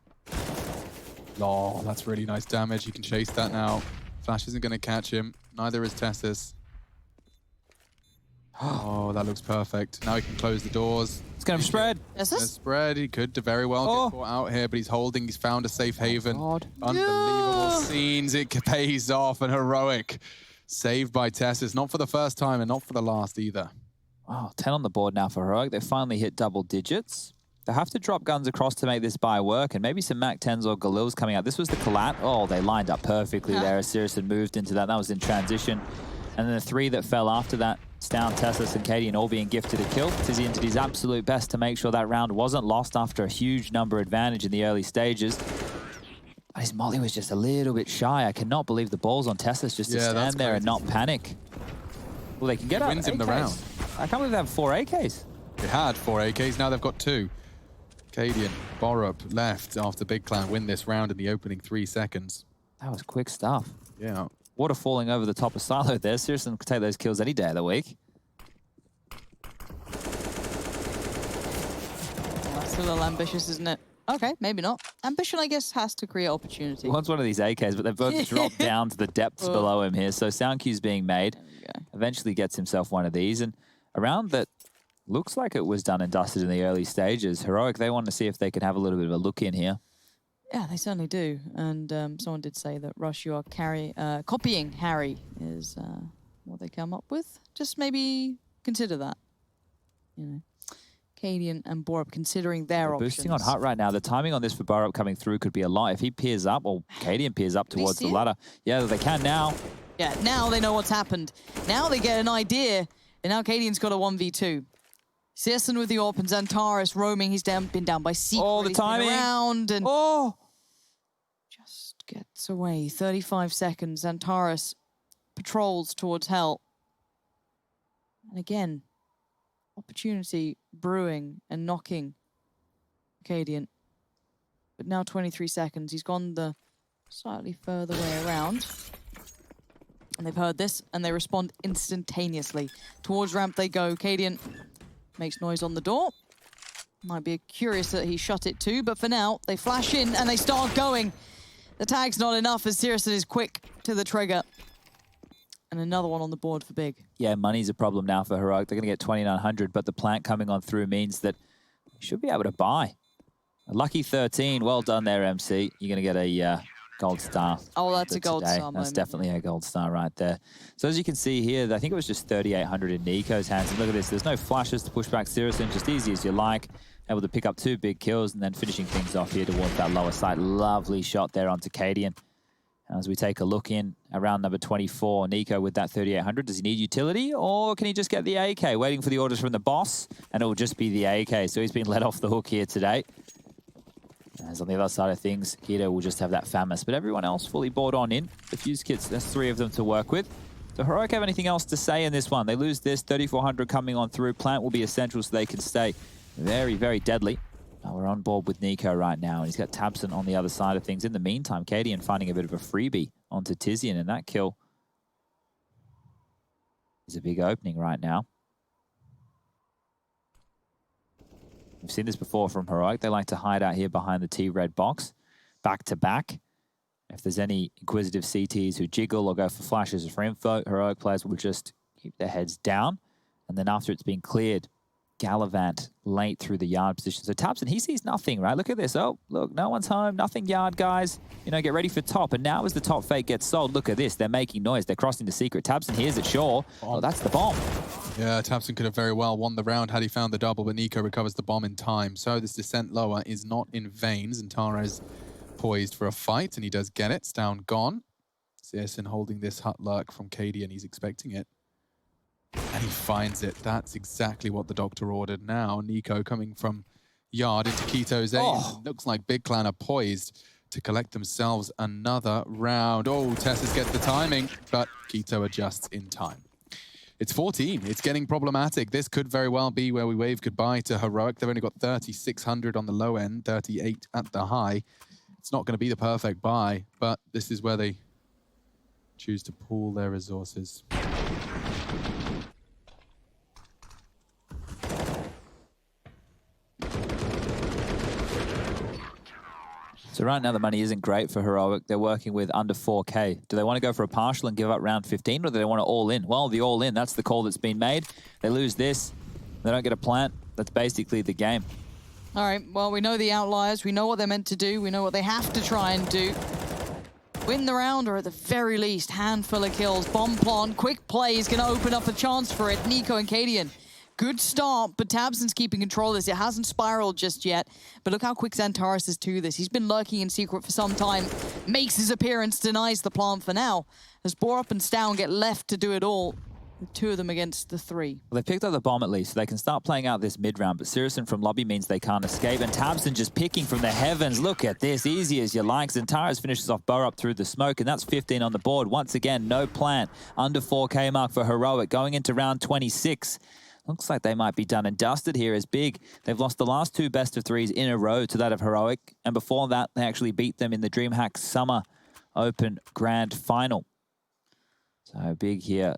Oh, that's really nice damage. He can chase that now. Flash isn't going to catch him. Neither is Tessus. Oh, that looks perfect. Now he can close the doors. It's going to spread. Is Gonna this? spread. He could very well get caught out here, but he's holding. He's found a safe haven. God. Unbelievable scenes. It pays off and heroic. Saved by Tessus. Not for the first time and not for the last either. Wow, 10 on the board now for Heroic. They finally hit double digits. They have to drop guns across to make this buy work, and maybe some MAC-10s or Galils coming out. This was the collat. Oh, they lined up perfectly there as Sirius had moved into that. That was in transition. And then the 3 that fell after that, Stown, Tessus, and Cadian all being gifted a kill. Tizian did his absolute best to make sure that round wasn't lost after a huge number advantage in the early stages. But his molly was just a little bit shy. I cannot believe the balls on Tessus just to stand there and not panic. Well, they can get up. Wins him the round. I can't believe they have 4 AKs. They had 4 AKs, now they've got 2. Cadian, Borup left after Big Clan win this round in the opening 3 seconds. That was quick stuff. Yeah. Water falling over the top of Silo there. Seriously could take those kills any day of the week. That's a little ambitious, isn't it? Okay, maybe not. Ambition, I guess, has to create opportunity. He wants one of these AKs, but they've both dropped down to the depths below him here. So sound cue's being made. Eventually gets himself one of these. And a round that looks like it was done and dusted in the early stages. Heroic, they want to see if they can have a little bit of a look in here. Yeah, they certainly do. And someone did say that, Rush, you are copying Harry is what they come up with. Just maybe consider that. You know, Cadian and Borup considering their options. Boosting on Hut right now. The timing on this for Borup coming through could be a lot. If he peers up, or Cadian peers up towards the ladder. Yeah, they can now. Yeah, now they know what's happened. Now they get an idea. And now Cadian's got a 1v2. Searson with the AWP and Xantares roaming. He's been down by Secret. Oh, the timing. Around and just gets away. 35 seconds. Xantares patrols towards Hell. And again, opportunity brewing and knocking Cadian. But now 23 seconds. He's gone the slightly further way around. And they've heard this, and they respond instantaneously. Towards ramp they go. Cadian makes noise on the door. Might be curious that he shut it too, but for now, they flash in and they start going. The tag's not enough as Syrison is quick to the trigger. And another one on the board for Big. Yeah, money's a problem now for Heroic. They're going to get 2,900, but the plant coming on through means that you should be able to buy. A lucky 13. Well done there, MC. You're going to get a gold star. Oh, that's a gold star That's moment. definitely a gold star right there. So as you can see here, I think it was just 3,800 in niko's hands. And look at this. There's no flashes to push back Syrison. Just easy as you like. Able to pick up 2 big kills and then finishing things off here towards that lower side. Lovely shot there onto Cadian. As we take a look in around number 24, niko with that 3,800. Does he need utility or can he just get the AK? Waiting for the orders from the boss and it will just be the AK. So he's been let off the hook here today. As on the other side of things, Keto will just have that FAMAS, but everyone else fully bought on in. The fuse kits, there's 3 of them to work with. Do Heroic have anything else to say in this one? They lose this, 3,400 coming on through. Plant will be essential so they can stay very, very deadly. Oh, we're on board with niko right now, and he's got tabseN on the other side of things. In the meantime, Cadian finding a bit of a freebie onto Tizian, and that kill is a big opening right now. We've seen this before from Heroic. They like to hide out here behind the T-red box, back to back. If there's any inquisitive CTs who jiggle or go for flashes or for info, Heroic players will just keep their heads down. And then after it's been cleared, Gallivant late through the yard position. So tabseN, he sees nothing, right? Look at this. Oh, look, no one's home. Nothing yard, guys. You know, get ready for top. And now as the top fake gets sold, look at this. They're making noise. They're crossing the secret. tabseN hears it, sure. Oh, that's the bomb. Yeah, tabseN could have very well won the round had he found the double, but niko recovers the bomb in time. So this descent lower is not in vain. Zantara poised for a fight, and he does get it. It's down, gone. CSN holding this hut lurk from Cadian, and he's expecting it. And he finds it. That's exactly what the doctor ordered. Now, niko coming from yard into Keto's aim. Oh. Looks like Big Clan are poised to collect themselves another round. Oh, Tessus gets the timing, but Keto adjusts in time. It's 14. It's getting problematic. This could very well be where we wave goodbye to Heroic. They've only got 3,600 on the low end, 38 at the high. It's not going to be the perfect buy, but this is where they choose to pool their resources. So right now the money isn't great for Heroic. They're working with under 4K. Do they want to go for a partial and give up round 15, or do they want to all in? Well, the all in, that's the call that's been made. They lose this, they don't get a plant. That's basically the game. All right, well, we know the outliers. We know what they're meant to do. We know what they have to try and do. Win the round, or at the very least, handful of kills. Bomb plant, quick play is going to open up a chance for it. niko and Cadian. Good start, but tabseN's keeping control of this. It hasn't spiraled just yet, but look how quick Xantares is to this. He's been lurking in secret for some time, makes his appearance, denies the plant for now. As Borup and Stown get left to do it all, the 2 of them against the 3. Well, they've picked up the bomb at least, so they can start playing out this mid-round, but Syrison from lobby means they can't escape, and tabseN just picking from the heavens. Look at this, easy as you like. Xantares finishes off Borup through the smoke, and that's 15 on the board. Once again, no plant. Under 4K mark for Heroic, going into round 26. Looks like they might be done and dusted here as Big. They've lost the last 2 best-of-3s in a row to that of Heroic. And before that, they actually beat them in the DreamHack Summer Open Grand Final. So Big here,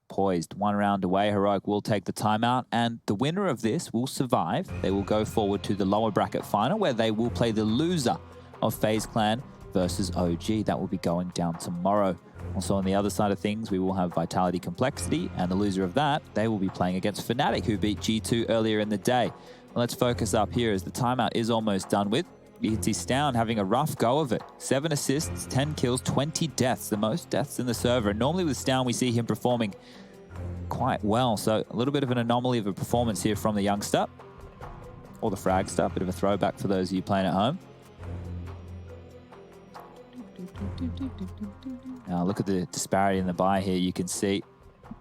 poised. 1 round away. Heroic will take the timeout. And the winner of this will survive. They will go forward to the lower bracket final, where they will play the loser of Faze Clan versus OG. That will be going down tomorrow. Also on the other side of things, we will have Vitality Complexity, and the loser of that, they will be playing against Fnatic, who beat G2 earlier in the day. Well, let's focus up here as the timeout is almost done with. You can see Stown having a rough go of it. 7 assists, 10 kills, 20 deaths, the most deaths in the server. And normally with Stown, we see him performing quite well. So a little bit of an anomaly of a performance here from the youngster, or the fragster, bit of a throwback for those of you playing at home. Now look at the disparity in the buy here. You can see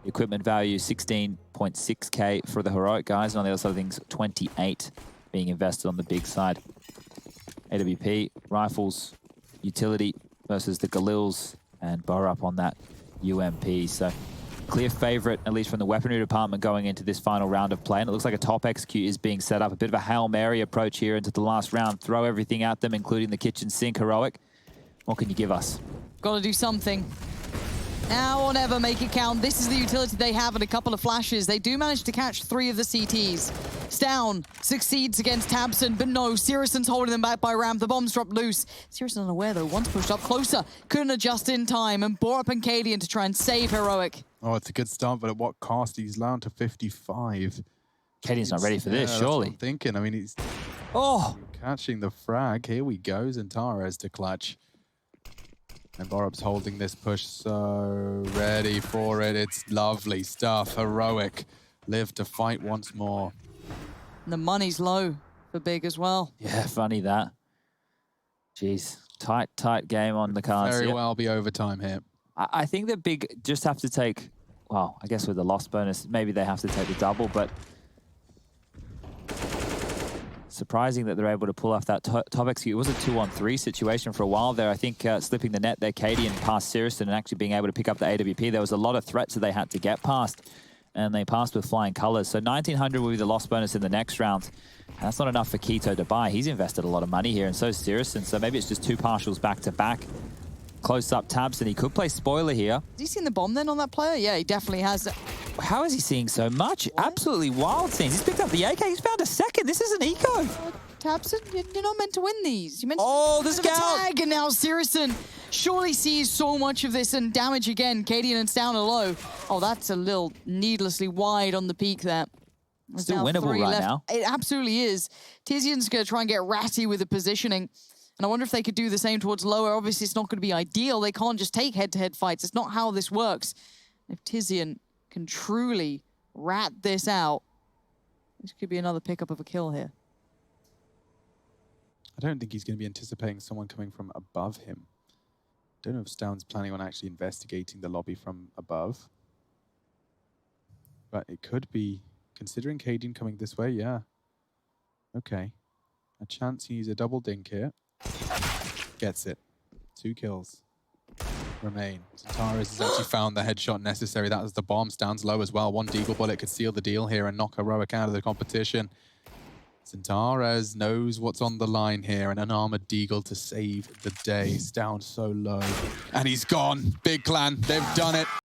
the equipment value 16.6k for the Heroic guys, and on the other side of things 28 being invested on the big side. AWP, rifles, utility versus the Galils, and Borup on that UMP. So clear favorite, at least from the weaponry department, going into this final round of play. And it looks like a top execute is being set up. A bit of a Hail Mary approach here into the last round. Throw everything at them, including the kitchen sink. Heroic, what can you give us? Got to do something. Now or never, make it count. This is the utility they have and a couple of flashes. They do manage to catch 3 of the CTs. Stown succeeds against Tabson, but no, Siriuson's holding them back by ramp. The bomb's dropped loose. Sirison unaware though, once pushed up closer, couldn't adjust in time, and bore up Cadian to try and save Heroic. Oh, it's a good start, but at what cost? He's down to 55. Cadian's not ready for this, that's surely. what I'm thinking. I mean, he's catching the frag. Here we go, Zantares to clutch. And Borup's holding this push, so ready for it. It's lovely stuff. Heroic live to fight once more. And the money's low for Big as well. Yeah, funny that. Jeez, tight game on the cards. Very here. well be overtime here. I think the Big just have to take, well, I guess with the loss bonus, maybe they have to take the double, but surprising that they're able to pull off that top execute. It was a 2-on-3 situation for a while there. I think slipping the net there, Cadian past Sirison and actually being able to pick up the AWP. There was a lot of threats that they had to get past, and they passed with flying colors. So 1900 will be the loss bonus in the next round. And that's not enough for Keto to buy. He's invested a lot of money here, and so is Sirison. So maybe it's just 2 partials back-to-back. Close up tabs, and he could play spoiler here. Has he seen the bomb then on that player? Yeah, he definitely has. How is he seeing so much? What? Absolutely wild things. He's picked up the AK. He's found a second. This is an eco. Tabson, you're not meant to win these. You're meant to the scout. Tag, and now Sirison surely sees so much of this, and damage again. Cadian and Stown are low. Oh, that's a little needlessly wide on the peak there. There's Still winnable right left. now. It absolutely is. Tizian's going to try and get ratty with the positioning. And I wonder if they could do the same towards lower. Obviously, it's not going to be ideal. They can't just take head-to-head fights. It's not how this works. If Tizian can truly rat this out, this could be another pickup of a kill here. I don't think he's going to be anticipating someone coming from above him. Don't know if Stown's planning on actually investigating the lobby from above. But it could be, considering Cadian coming this way, yeah. Okay. A chance he needs a double dink here. Gets it. 2 kills remain. Zantares has actually found the headshot necessary. That was the bomb. Stown's low as well. 1 deagle bullet could seal the deal here and knock Heroic out of the competition. Zantares knows what's on the line here. An unarmored deagle to save the day. Stown so low. And he's gone. Big Clan. They've done it.